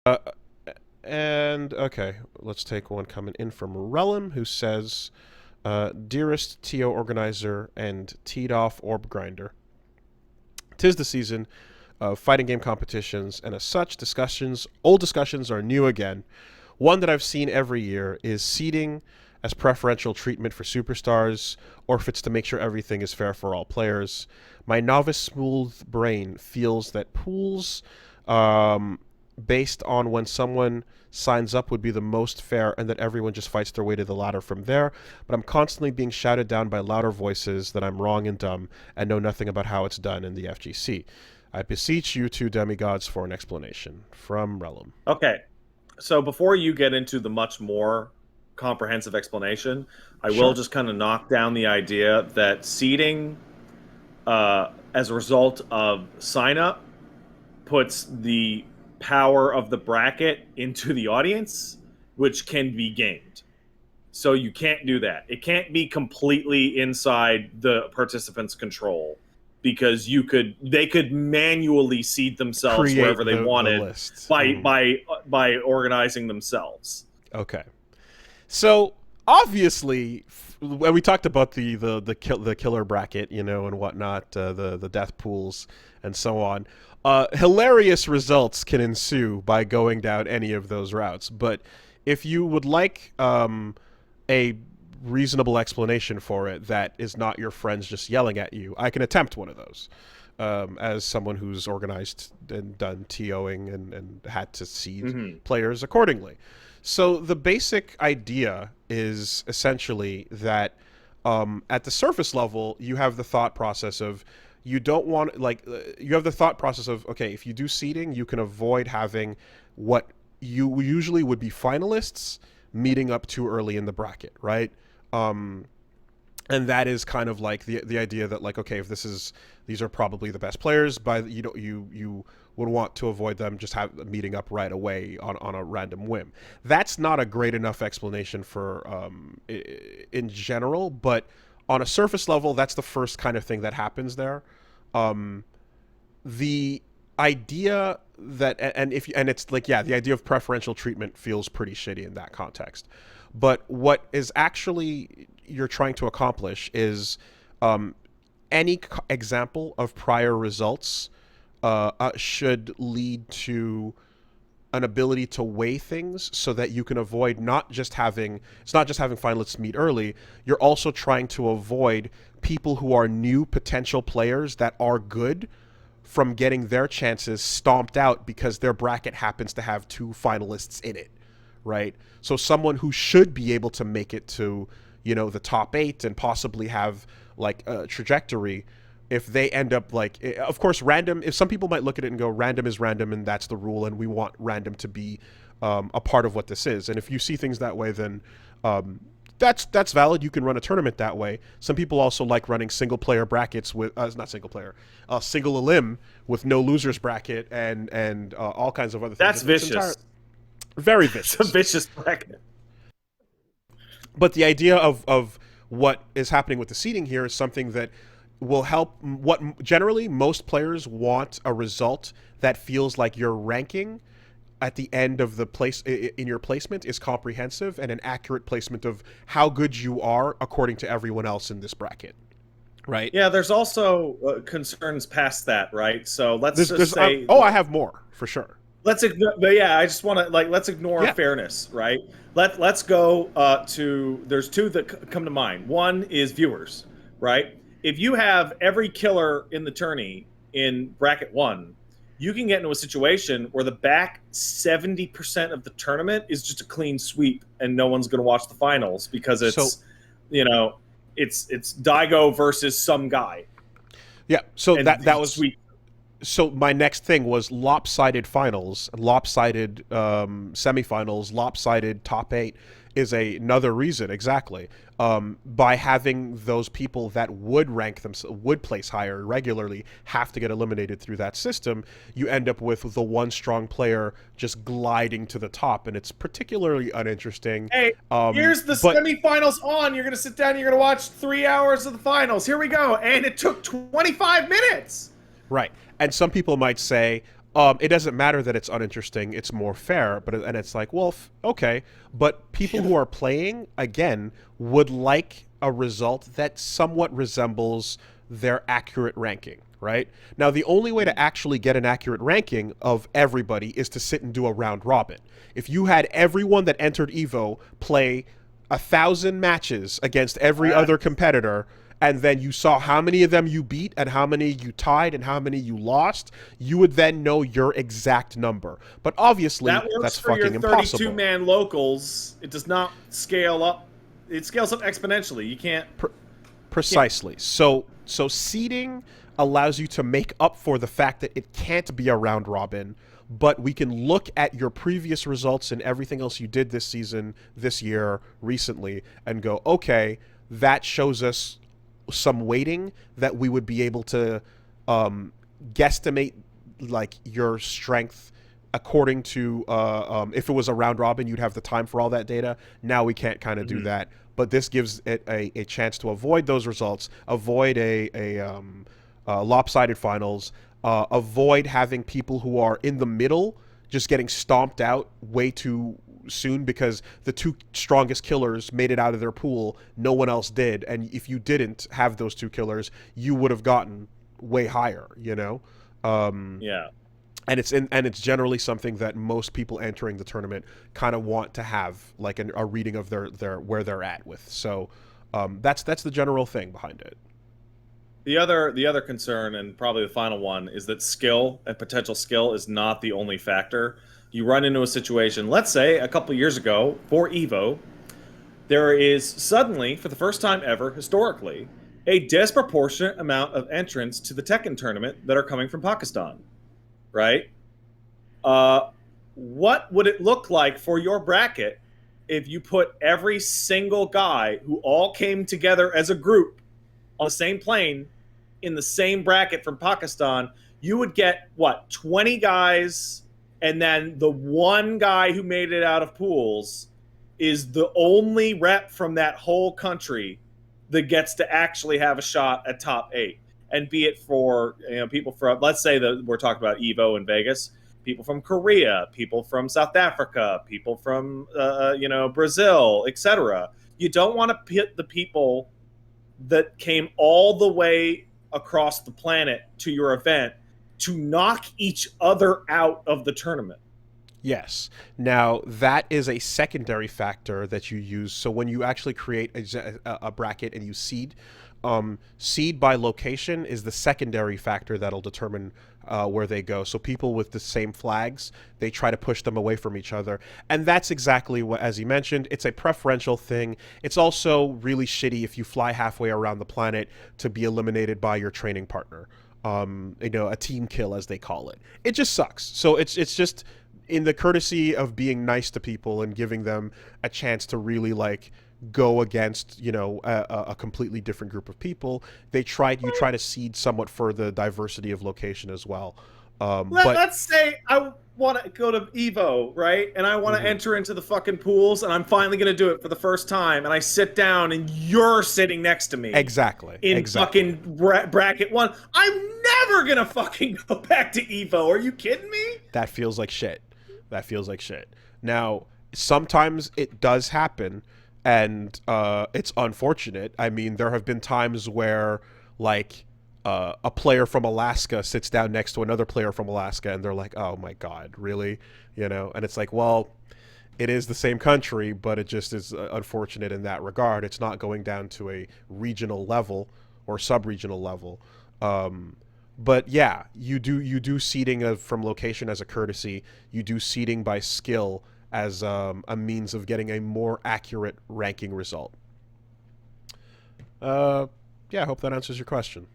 Uh, and okay, let's take one coming in from Relum, who says, "Dearest TO organizer and teed off orb grinder, 'tis the season of fighting game competitions, and as such, old discussions are new again. One that I've seen every year is seeding as preferential treatment for superstars, or if it's to make sure everything is fair for all players. My novice smooth brain feels that pools um, based on when someone signs up would be the most fair and that everyone just fights their way to the ladder from there. But I'm constantly being shouted down by louder voices that I'm wrong and dumb and know nothing about how it's done in the FGC. I beseech you two demigods for an explanation." From Relum. Okay, so before you get into the much more comprehensive explanation, I will Sure. just kind of knock down the idea that seeding, as a result of sign up, puts the power of the bracket into the audience, which can be gamed. So you can't do that. It can't be completely inside the participants' control because they could manually seed themselves wherever Create they the wanted list. by by organizing themselves. Okay. So obviously, when we talked about the killer bracket, and whatnot, the death pools and so on, hilarious results can ensue by going down any of those routes. But if you would like a reasonable explanation for it that is not your friends just yelling at you, I can attempt one of those. As someone who's organized and done TOing and had to seed players accordingly. So the basic idea is essentially that at the surface level, you have the thought process of you don't want you have the thought process of, okay, if you do seeding, you can avoid having what you usually would be finalists meeting up too early in the bracket, right? And that is kind of like the idea that, like, okay, if these are probably the best players, you would want to avoid them just meeting up right away on a random whim. That's not a great enough explanation for in general, but on a surface level, that's the first kind of thing that happens there. The idea that and it's like, yeah, the idea of preferential treatment feels pretty shitty in that context. But what is actually you're trying to accomplish is any example of prior results should lead to an ability to weigh things so that you can avoid not just having finalists meet early. You're also trying to avoid people who are new potential players that are good from getting their chances stomped out because their bracket happens to have two finalists in it, right? So someone who should be able to make it to, the top 8 and possibly have like a trajectory, if they end up like, of course, random, if some people might look at it and go, random is random and that's the rule and we want random to be a part of what this is. And if you see things that way, then that's valid. You can run a tournament that way. Some people also like running single player brackets with not single player, single elim with no losers bracket and all kinds of other things. That's vicious. Very vicious. It's a vicious bracket. But the idea of what is happening with the seeding here is something that will help. What generally most players want a result that feels like your ranking at the end of the place in your placement is comprehensive and an accurate placement of how good you are according to everyone else in this bracket, right? Yeah, there's also concerns past that, right? So let's say, I have more for sure. Let's ignore, but yeah, I just want to let's ignore fairness, right? Let's go to there's two that come to mind. One is viewers, right? If you have every killer in the tourney in bracket 1, you can get into a situation where the back 70% of the tournament is just a clean sweep and no one's going to watch the finals because it's it's Daigo versus some guy. Yeah, so and that was sweep. So my next thing was lopsided finals, lopsided semifinals, lopsided top 8 is another reason, exactly. By having those people that would would place higher regularly have to get eliminated through that system, you end up with the one strong player just gliding to the top, and it's particularly uninteresting. Hey, here's the semifinals on. You're going to sit down and you're going to watch 3 hours of the finals. Here we go. And it took 25 minutes. Right. And some people might say, It doesn't matter that it's uninteresting. It's more fair. And it's like, well, okay, but people who are playing again would like a result that somewhat resembles their accurate ranking. Right now, the only way to actually get an accurate ranking of everybody is to sit and do a round robin. If you had everyone that entered Evo play 1,000 matches against every other competitor, and then you saw how many of them you beat and how many you tied and how many you lost, you would then know your exact number. But obviously, that works that's for fucking your impossible. 32-man locals. It does not scale up. It scales up exponentially. You can't. Precisely. So seeding allows you to make up for the fact that it can't be a round robin, but we can look at your previous results and everything else you did this season, this year, recently, and go, okay, that shows us some weighting that we would be able to guesstimate like your strength according to if it was a round robin, you'd have the time for all that data. Now we can't kind of do that, but this gives it a chance to avoid those results, avoid a lopsided finals, avoid having people who are in the middle just getting stomped out way too soon because the two strongest killers made it out of their pool, no one else did, and if you didn't have those two killers, you would have gotten way higher, you know. Yeah. And it's generally something that most people entering the tournament kind of want to have, like a reading of their where they're at with. So that's the general thing behind it. The other concern, and probably the final one, is that skill and potential skill is not the only factor. You run into a situation, let's say a couple years ago for Evo, there is suddenly, for the first time ever historically, a disproportionate amount of entrants to the Tekken tournament that are coming from Pakistan, right? What would it look like for your bracket if you put every single guy who all came together as a group on the same plane in the same bracket from Pakistan? You would get, what, 20 guys, and then the one guy who made it out of pools is the only rep from that whole country that gets to actually have a shot at top 8. And be it for, you know, people from, let's say that we're talking about Evo in Vegas, people from Korea, people from South Africa, people from Brazil, etc. You don't want to pit the people that came all the way across the planet to your event to knock each other out of the tournament. Yes. Now, that is a secondary factor that you use. So when you actually create a bracket and you seed, seed by location is the secondary factor that'll determine where they go. So people with the same flags, they try to push them away from each other. And that's exactly what, as you mentioned, it's a preferential thing. It's also really shitty if you fly halfway around the planet to be eliminated by your training partner. A team kill, as they call it. It just sucks. So it's just in the courtesy of being nice to people and giving them a chance to really like go against, a completely different group of people. You try to seed somewhat for the diversity of location as well. Let's say I want to go to Evo, right? And I want to enter into the fucking pools, and I'm finally going to do it for the first time. And I sit down, and you're sitting next to me. Exactly. Fucking bracket 1. I'm never going to fucking go back to Evo. Are you kidding me? That feels like shit. Now, sometimes it does happen, and it's unfortunate. I mean, there have been times where, like, a player from Alaska sits down next to another player from Alaska, and they're like, oh my God, really? And it's like, well, it is the same country, but it just is unfortunate in that regard. It's not going down to a regional level or sub-regional level. But yeah, you do seeding from location as a courtesy. You do seeding by skill as a means of getting a more accurate ranking result. Yeah, I hope that answers your question.